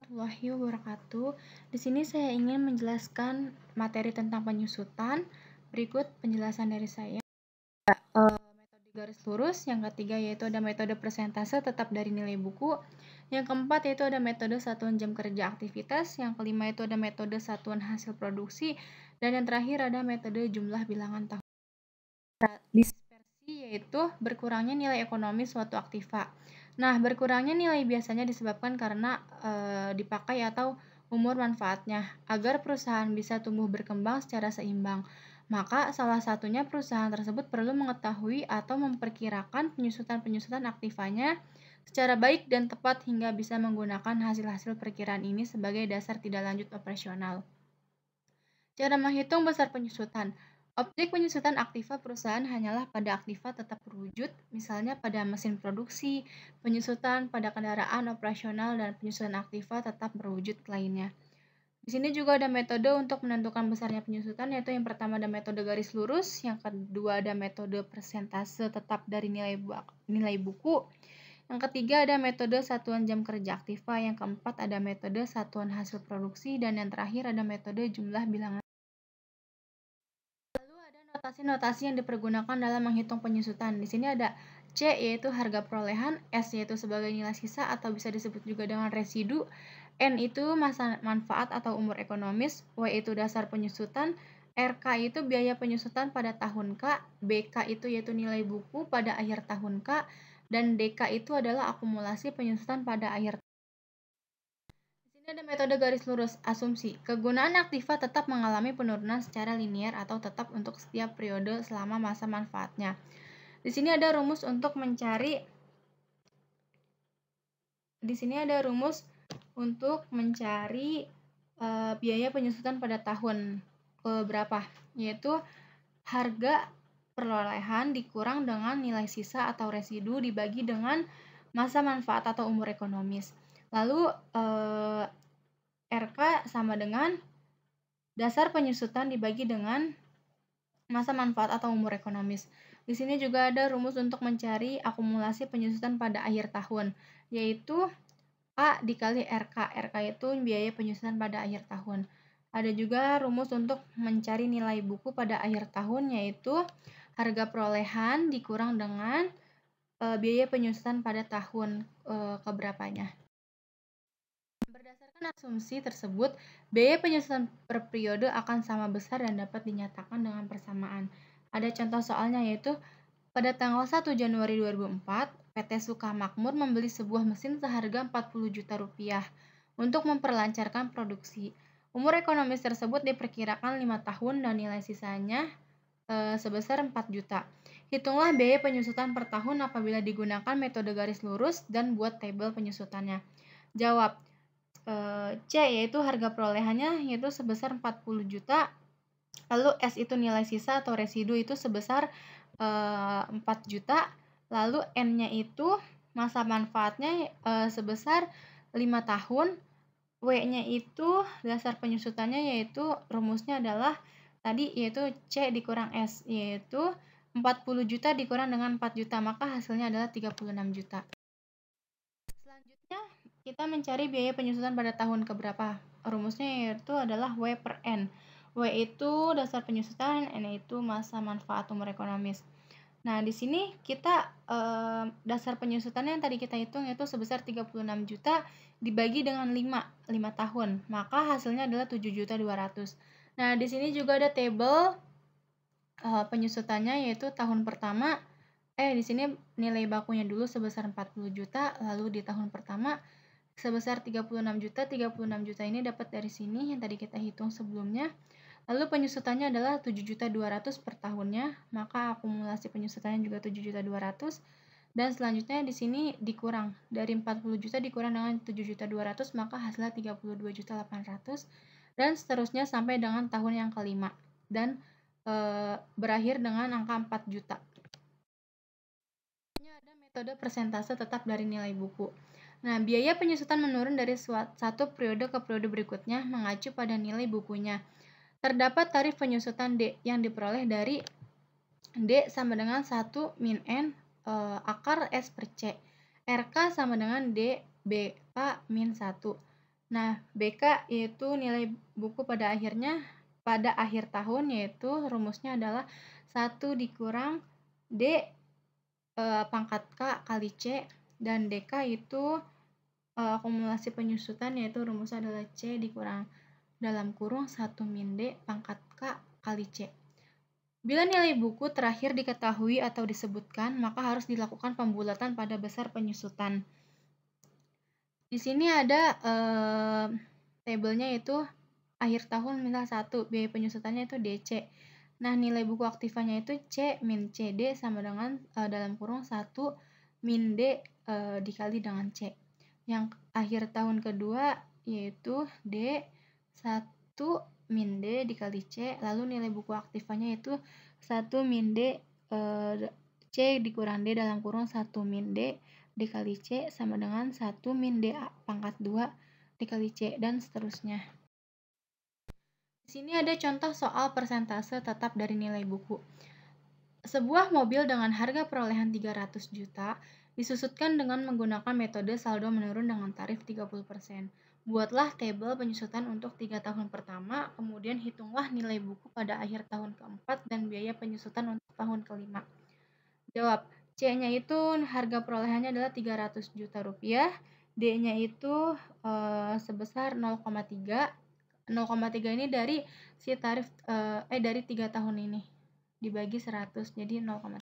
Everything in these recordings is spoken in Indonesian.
Warahmatullahi wabarakatuh. Di sini saya ingin menjelaskan materi tentang penyusutan. Berikut penjelasan dari saya. Metode garis lurus. Yang ketiga yaitu ada metode persentase tetap dari nilai buku. Yang keempat yaitu ada metode satuan jam kerja aktivitas. Yang kelima itu ada metode satuan hasil produksi. Dan yang terakhir ada metode jumlah bilangan tahun. Dispersi yaitu berkurangnya nilai ekonomi suatu aktiva. Nah, berkurangnya nilai biasanya disebabkan karena dipakai atau umur manfaatnya. Agar perusahaan bisa tumbuh berkembang secara seimbang, maka salah satunya perusahaan tersebut perlu mengetahui atau memperkirakan penyusutan-penyusutan aktivanya secara baik dan tepat hingga bisa menggunakan hasil-hasil perkiraan ini sebagai dasar tidak lanjut operasional. Cara menghitung besar penyusutan. Objek penyusutan aktiva perusahaan hanyalah pada aktiva tetap berwujud, misalnya pada mesin produksi, penyusutan pada kendaraan operasional, dan penyusutan aktiva tetap berwujud lainnya. Di sini juga ada metode untuk menentukan besarnya penyusutan, yaitu yang pertama ada metode garis lurus, yang kedua ada metode persentase tetap dari nilai buku, yang ketiga ada metode satuan jam kerja aktiva, yang keempat ada metode satuan hasil produksi, dan yang terakhir ada metode jumlah bilangan. Notasi-notasi yang dipergunakan dalam menghitung penyusutan. Di sini ada C yaitu harga perolehan, S yaitu sebagai nilai sisa atau bisa disebut juga dengan residu, N itu masa manfaat atau umur ekonomis, W itu dasar penyusutan, RK itu biaya penyusutan pada tahun K, BK itu yaitu nilai buku pada akhir tahun K, dan DK itu adalah akumulasi penyusutan pada akhir. Ini ada metode garis lurus asumsi. Kegunaan aktiva tetap mengalami penurunan secara linier atau tetap untuk setiap periode selama masa manfaatnya. Di sini ada rumus untuk mencari biaya penyusutan pada tahun berapa, yaitu harga perolehan dikurang dengan nilai sisa atau residu dibagi dengan masa manfaat atau umur ekonomis. Lalu RK sama dengan dasar penyusutan dibagi dengan masa manfaat atau umur ekonomis. Di sini juga ada rumus untuk mencari akumulasi penyusutan pada akhir tahun, yaitu A dikali RK. RK itu biaya penyusutan pada akhir tahun. Ada juga rumus untuk mencari nilai buku pada akhir tahun, yaitu harga perolehan dikurang dengan biaya penyusutan pada tahun keberapanya. Berdasarkan asumsi tersebut, biaya penyusutan per periode akan sama besar dan dapat dinyatakan dengan persamaan. Ada contoh soalnya yaitu pada tanggal 1 Januari 2004, PT Sukamakmur membeli sebuah mesin seharga 40 juta rupiah untuk memperlancarkan produksi. Umur ekonomis tersebut diperkirakan 5 tahun dan nilai sisanya sebesar 4 juta. Hitunglah biaya penyusutan per tahun apabila digunakan metode garis lurus dan buat tabel penyusutannya. Jawab. C yaitu harga perolehannya yaitu sebesar 40 juta. Lalu S itu nilai sisa atau residu itu sebesar 4 juta. Lalu N-nya itu masa manfaatnya sebesar 5 tahun. W-nya itu dasar penyusutannya yaitu rumusnya adalah tadi yaitu C dikurang S yaitu 40 juta dikurang dengan 4 juta, maka hasilnya adalah 36 juta. Selanjutnya kita mencari biaya penyusutan pada tahun keberapa. Rumusnya yaitu adalah W per N. W itu dasar penyusutan, N itu masa manfaat umur ekonomis. Nah, di sini kita dasar penyusutannya yang tadi kita hitung yaitu sebesar 36 juta dibagi dengan 5 tahun. Maka hasilnya adalah 7.200.000. Nah, di sini juga ada tabel penyusutannya yaitu tahun pertama di sini nilai bakunya dulu sebesar 40 juta, lalu di tahun pertama sebesar 36 juta. 36 juta ini dapat dari sini yang tadi kita hitung sebelumnya. Lalu penyusutannya adalah 7.200.000 per tahunnya, maka akumulasi penyusutannya juga 7.200.000. Dan selanjutnya di sini dikurang dari 40 juta dikurang dengan 7.200.000, maka hasilnya 32.800.000 dan seterusnya sampai dengan tahun yang kelima dan berakhir dengan angka 4 juta. Ada metode persentase tetap dari nilai buku. Nah, biaya penyusutan menurun dari satu periode ke periode berikutnya mengacu pada nilai bukunya. Terdapat tarif penyusutan D yang diperoleh dari D sama dengan 1 min N akar S per C. RK sama dengan D BK min 1. Nah, BK yaitu nilai buku pada akhir tahun, yaitu rumusnya adalah 1 dikurang D pangkat K kali C, dan DK itu akumulasi penyusutan, yaitu rumusnya adalah C dikurang dalam kurung 1 min D pangkat K kali C. Bila nilai buku terakhir diketahui atau disebutkan, maka harus dilakukan pembulatan pada besar penyusutan. Di sini ada tabelnya itu akhir tahun misal 1, biaya penyusutannya itu DC. Nah, nilai buku aktifannya itu C min CD sama dengan dalam kurung 1 min D dikali dengan C. Yang akhir tahun kedua yaitu D 1 min D dikali C, lalu nilai buku aktifannya itu 1 min D C dikurang D dalam kurung 1 min D dikali C sama dengan 1 min D pangkat 2 dikali C, dan seterusnya. Di sini ada contoh soal persentase tetap dari nilai buku. Sebuah mobil dengan harga perolehan 300 juta disusutkan dengan menggunakan metode saldo menurun dengan tarif 30%. Buatlah tabel penyusutan untuk 3 tahun pertama, kemudian hitunglah nilai buku pada akhir tahun keempat dan biaya penyusutan untuk tahun kelima. Jawab, C-nya itu harga perolehannya adalah 300 juta rupiah, D-nya itu sebesar 0,3. 0,3 ini dari si tarif dari 3 tahun ini dibagi 100, jadi 0,3.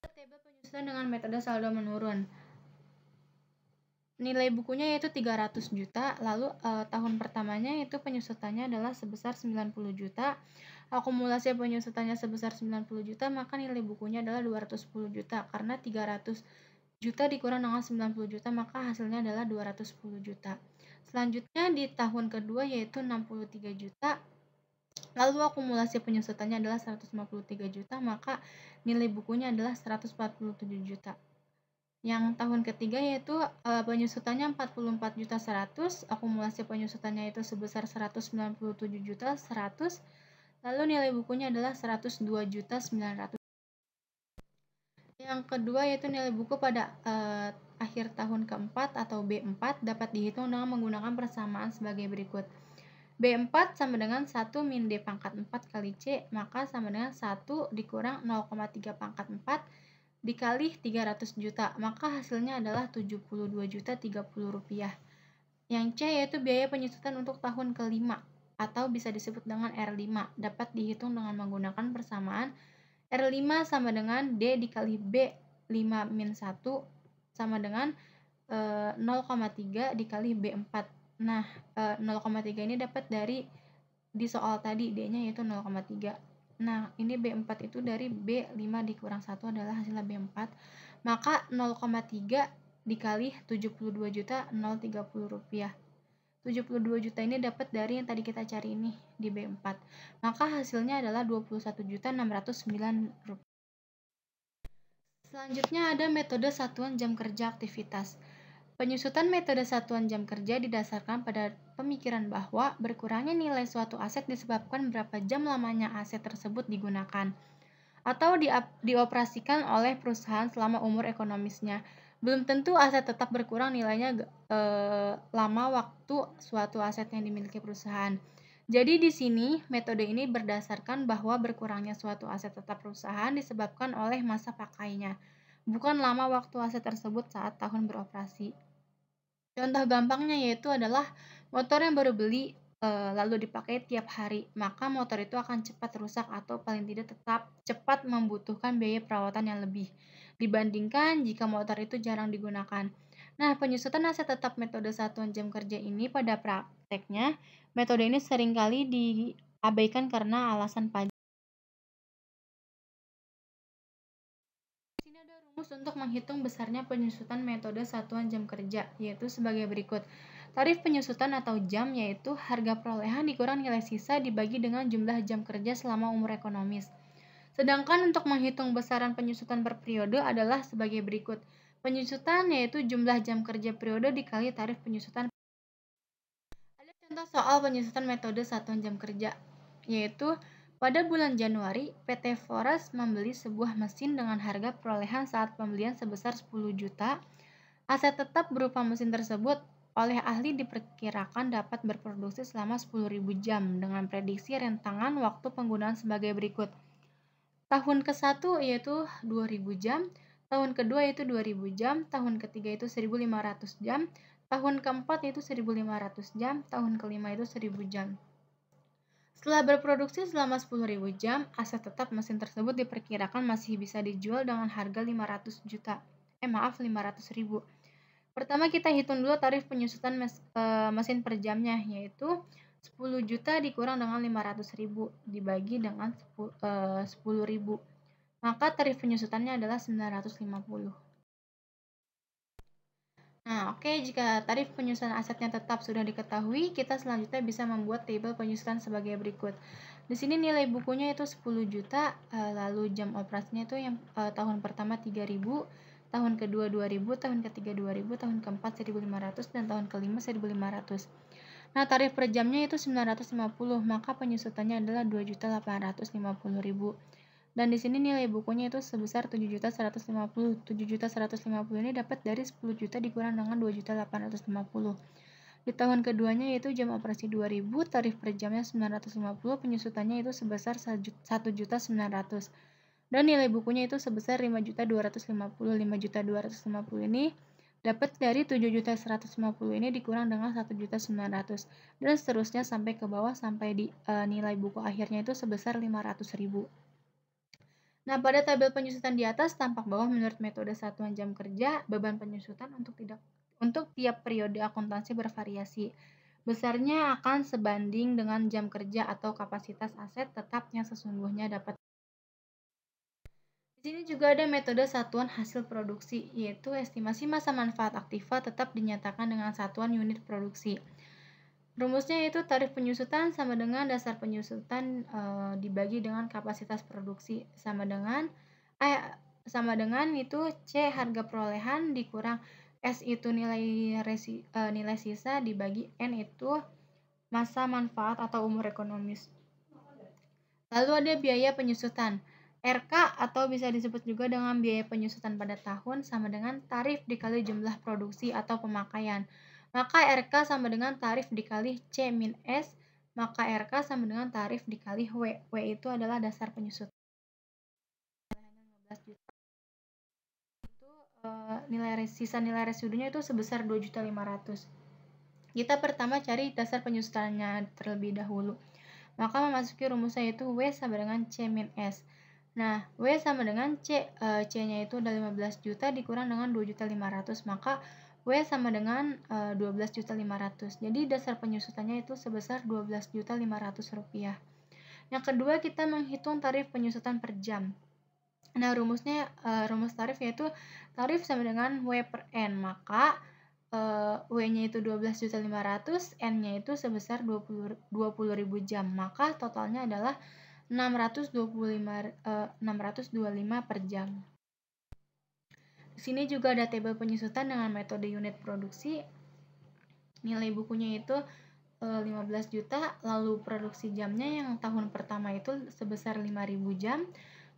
Tabel penyusutan dengan metode saldo menurun. Nilai bukunya yaitu 300 juta, lalu tahun pertamanya itu penyusutannya adalah sebesar 90 juta, akumulasi penyusutannya sebesar 90 juta, maka nilai bukunya adalah 210 juta, karena 300 juta dikurang dengan 90 juta, maka hasilnya adalah 210 juta. Selanjutnya di tahun kedua yaitu 63 juta, lalu akumulasi penyusutannya adalah 153 juta, maka nilai bukunya adalah 147 juta. Yang tahun ketiga yaitu penyusutannya 44 juta 100, akumulasi penyusutannya itu sebesar 197 juta 100, lalu nilai bukunya adalah 102 juta 900. Yang kedua yaitu nilai buku pada akhir tahun keempat atau B4 dapat dihitung dengan menggunakan persamaan sebagai berikut. B4 sama dengan 1 min D pangkat 4 kali C, maka sama dengan 1 dikurang 0,3 pangkat 4 dikali 300 juta, maka hasilnya adalah 72 juta 30 rupiah. Yang C yaitu biaya penyusutan untuk tahun kelima atau bisa disebut dengan R5, dapat dihitung dengan menggunakan persamaan R5 sama dengan D dikali B5 min 1 sama dengan 0,3 dikali B4. Nah, 0,3 ini dapat dari di soal tadi, D-nya yaitu 0,3. Nah, ini B4 itu dari B5 dikurang 1 adalah hasilnya B4. Maka 0,3 dikali 72 juta 030 rupiah. 72 juta ini dapat dari yang tadi kita cari ini di B4. Maka hasilnya adalah 21 juta 609 rupiah. Selanjutnya ada metode satuan jam kerja aktivitas. Penyusutan metode satuan jam kerja didasarkan pada pemikiran bahwa berkurangnya nilai suatu aset disebabkan berapa jam lamanya aset tersebut digunakan atau dioperasikan oleh perusahaan selama umur ekonomisnya. Belum tentu aset tetap berkurang nilainya lama waktu suatu aset yang dimiliki perusahaan. Jadi di sini metode ini berdasarkan bahwa berkurangnya suatu aset tetap perusahaan disebabkan oleh masa pakainya, bukan lama waktu aset tersebut saat tahun beroperasi. Contoh gampangnya yaitu adalah motor yang baru beli lalu dipakai tiap hari, maka motor itu akan cepat rusak atau paling tidak tetap cepat membutuhkan biaya perawatan yang lebih dibandingkan jika motor itu jarang digunakan. Nah, penyusutan aset tetap metode satuan jam kerja ini pada prakteknya, metode ini seringkali diabaikan karena alasan pajak. Di sini ada rumus untuk menghitung besarnya penyusutan metode satuan jam kerja, yaitu sebagai berikut. Tarif penyusutan atau jam yaitu harga perolehan dikurang nilai sisa dibagi dengan jumlah jam kerja selama umur ekonomis. Sedangkan untuk menghitung besaran penyusutan per periode adalah sebagai berikut. Penyusutan yaitu jumlah jam kerja periode dikali tarif penyusutan. Ada contoh soal penyusutan metode satuan jam kerja, yaitu pada bulan Januari, PT Foras membeli sebuah mesin dengan harga perolehan saat pembelian sebesar 10 juta. Aset tetap berupa mesin tersebut oleh ahli diperkirakan dapat berproduksi selama 10.000 jam dengan prediksi rentangan waktu penggunaan sebagai berikut. Tahun ke-1 yaitu 2.000 jam, tahun kedua yaitu 2.000 jam, tahun ketiga itu 1.500 jam, tahun keempat yaitu 1.500 jam, tahun kelima itu 1.000 jam. Setelah berproduksi selama 10.000 jam, aset tetap mesin tersebut diperkirakan masih bisa dijual dengan harga 500.000. Pertama kita hitung dulu tarif penyusutan mesin per jamnya, yaitu 10 juta dikurang dengan 500.000 dibagi dengan 10.000. Maka tarif penyusutannya adalah 950. Nah, oke, jika tarif penyusutan asetnya tetap sudah diketahui, kita selanjutnya bisa membuat tabel penyusutan sebagai berikut. Di sini nilai bukunya itu 10 juta, lalu jam operasinya itu yang tahun pertama 3.000, tahun kedua 2.000, tahun ketiga 2.000, tahun keempat 1.500, dan tahun kelima 1.500. Nah, tarif per jamnya itu 950, maka penyusutannya adalah 2.850.000. Dan di sini nilai bukunya itu sebesar 7.150. 7.150 ini dapat dari 10 juta dikurang dengan 2.850. Di tahun keduanya yaitu jam operasi 2.000, tarif per jamnya 950, penyusutannya itu sebesar 1.900.000. Dan nilai bukunya itu sebesar 5.250. 5.250 ini dapat dari 7.150 ini dikurang dengan 1.900, dan seterusnya sampai ke bawah sampai di nilai buku akhirnya itu sebesar 500.000. Nah, pada tabel penyusutan di atas tampak bahwa menurut metode satuan jam kerja, beban penyusutan untuk tiap periode akuntansi bervariasi. Besarnya akan sebanding dengan jam kerja atau kapasitas aset tetap yang sesungguhnya dapat. Di sini juga ada metode satuan hasil produksi, yaitu estimasi masa manfaat aktiva tetap dinyatakan dengan satuan unit produksi. Rumusnya yaitu tarif penyusutan sama dengan dasar penyusutan dibagi dengan kapasitas produksi sama dengan itu C harga perolehan dikurang S itu nilai sisa dibagi N itu masa manfaat atau umur ekonomis. Lalu ada biaya penyusutan. RK atau bisa disebut juga dengan biaya penyusutan pada tahun sama dengan tarif dikali jumlah produksi atau pemakaian. Maka RK sama dengan tarif dikali C min S, maka RK sama dengan tarif dikali W. W itu adalah dasar penyusutan. 15 juta. Itu nilai residunya itu sebesar 2.500.000. Kita pertama cari dasar penyusutannya terlebih dahulu. Maka memasuki rumusnya yaitu W sama dengan C min S. Nah, W sama dengan C, C-nya itu udah 15 juta dikurang dengan 2.500.000, maka W sama dengan 12.500.000. Jadi dasar penyusutannya itu sebesar 12.500.000 rupiah. Yang kedua kita menghitung tarif penyusutan per jam. Nah, rumus tarif yaitu tarif sama dengan W per N, maka W-nya itu 12.500.000, N-nya itu sebesar 20.000 jam, maka totalnya adalah 625 per jam. Di sini juga ada tabel penyusutan dengan metode unit produksi. Nilai bukunya itu 15 juta, lalu produksi jamnya yang tahun pertama itu sebesar 5.000 jam.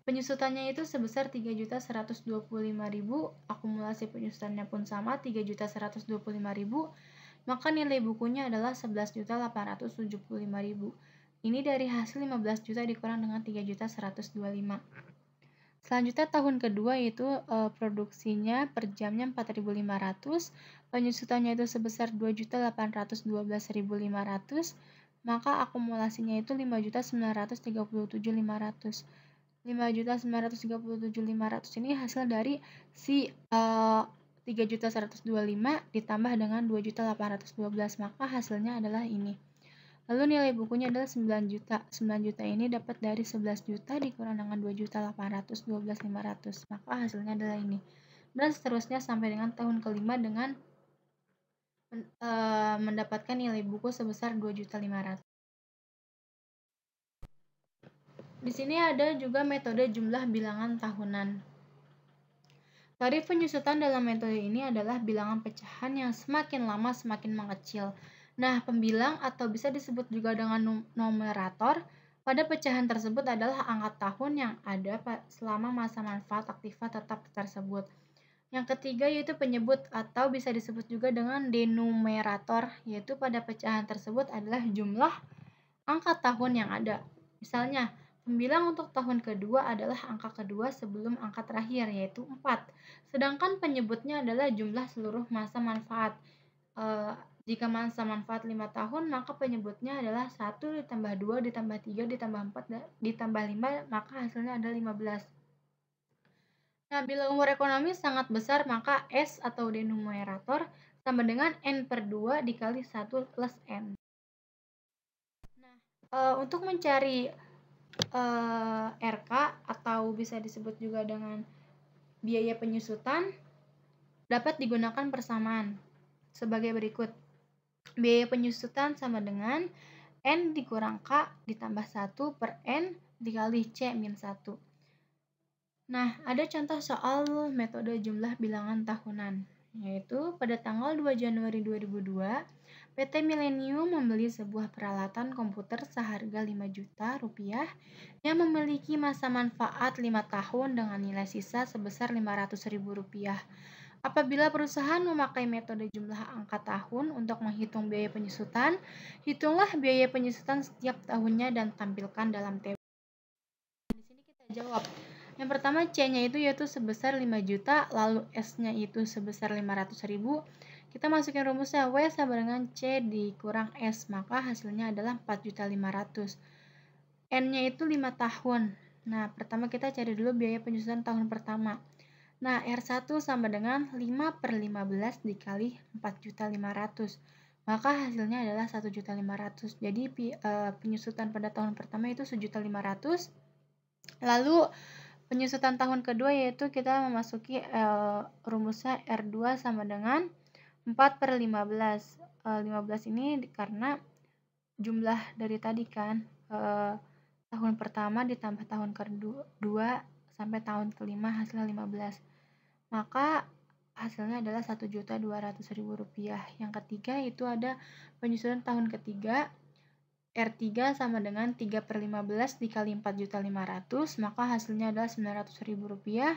Penyusutannya itu sebesar 3.125.000, akumulasi penyusutannya pun sama 3.125.000, maka nilai bukunya adalah 11.875.000. Ini dari hasil 15 juta dikurang dengan 3.125. Selanjutnya tahun kedua yaitu produksinya per jamnya 4.500, penyusutannya itu sebesar 2.812.500, maka akumulasinya itu 5.937.500. 5.937.500 ini hasil dari si 3.125 ditambah dengan 2.812, maka hasilnya adalah ini. Lalu nilai bukunya adalah 9 juta. 9 juta ini dapat dari 11 juta dikurang dengan 2.812.500, maka hasilnya adalah ini. Dan seterusnya sampai dengan tahun kelima dengan mendapatkan nilai buku sebesar 2.500.000. Di sini ada juga metode jumlah bilangan tahunan. Tarif penyusutan dalam metode ini adalah bilangan pecahan yang semakin lama semakin mengecil. Nah, pembilang atau bisa disebut juga dengan numerator pada pecahan tersebut adalah angka tahun yang ada selama masa manfaat aktiva tetap tersebut. Yang ketiga yaitu penyebut atau bisa disebut juga dengan denumerator, yaitu pada pecahan tersebut adalah jumlah angka tahun yang ada. Misalnya, pembilang untuk tahun kedua adalah angka kedua sebelum angka terakhir, yaitu 4. Sedangkan penyebutnya adalah jumlah seluruh masa manfaat. Jika masa manfaat 5 tahun, maka penyebutnya adalah 1 ditambah 2 ditambah 3 ditambah 4 ditambah 5, maka hasilnya adalah 15. Nah, bila umur ekonomi sangat besar, maka S atau denumerator sama dengan N per 2 dikali 1 plus N. Nah, untuk mencari RK atau bisa disebut juga dengan biaya penyusutan, dapat digunakan persamaan sebagai berikut. Biaya penyusutan sama dengan N dikurang K ditambah 1 per N dikali C min 1. Nah, ada contoh soal metode jumlah bilangan tahunan, yaitu pada tanggal 2 Januari 2002, PT Millennium membeli sebuah peralatan komputer seharga 5 juta rupiah yang memiliki masa manfaat 5 tahun dengan nilai sisa sebesar 500 ribu rupiah. Apabila perusahaan memakai metode jumlah angka tahun untuk menghitung biaya penyusutan, hitunglah biaya penyusutan setiap tahunnya dan tampilkan dalam tabel. Di sini kita jawab. Yang pertama C-nya itu yaitu sebesar 5 juta, lalu S-nya itu sebesar 500 ribu. Kita masukin rumusnya W sama dengan C dikurang S, maka hasilnya adalah 4.500.000. N-nya itu 5 tahun. Nah, pertama kita cari dulu biaya penyusutan tahun pertama. Nah, R1 sama dengan 5 per 15 dikali 4.500.000. Maka hasilnya adalah 1.500.000. Jadi penyusutan pada tahun pertama itu 1.500.000. Lalu penyusutan tahun kedua yaitu kita memasuki rumusnya R2 sama dengan 4 per 15. 15 ini karena jumlah dari tadi kan, tahun pertama ditambah tahun kedua sampai tahun kelima hasilnya 15. Maka hasilnya adalah 1.200.000 rupiah. Yang ketiga itu ada penyusutan tahun ketiga, R3 sama dengan 3 per 15 dikali 4.500.000, maka hasilnya adalah 900.000 rupiah.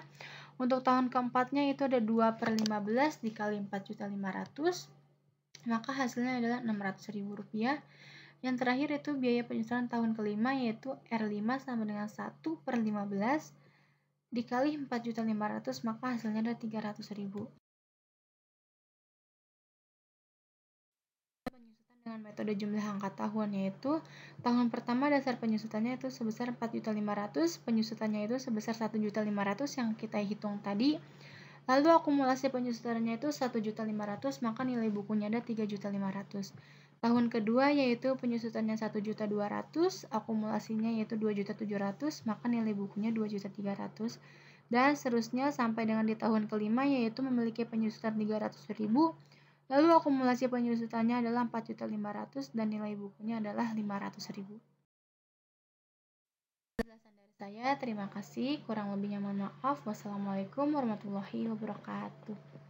Untuk tahun keempatnya itu ada 2 per 15 dikali 4.500.000, maka hasilnya adalah 600.000 rupiah. Yang terakhir itu biaya penyusutan tahun kelima yaitu R5 sama dengan 1 per 15 dikali 4.500.000, maka hasilnya adalah 300.000. Dengan metode jumlah angka tahun, yaitu tahun pertama dasar penyusutannya itu sebesar 4.500.000, penyusutannya itu sebesar 1.500.000 yang kita hitung tadi. Lalu akumulasi penyusutannya itu 1.500.000, maka nilai bukunya ada 3.500.000. Tahun kedua yaitu penyusutannya 1.200.000, akumulasinya yaitu 2.700.000, maka nilai bukunya 2.300.000. Dan seterusnya sampai dengan di tahun kelima yaitu memiliki penyusutan 300.000. Lalu akumulasi penyusutannya adalah 4.500.000 dan nilai bukunya adalah 500.000. Penjelasan dari saya, terima kasih. Kurang lebihnya mohon maaf. Wassalamualaikum warahmatullahi wabarakatuh.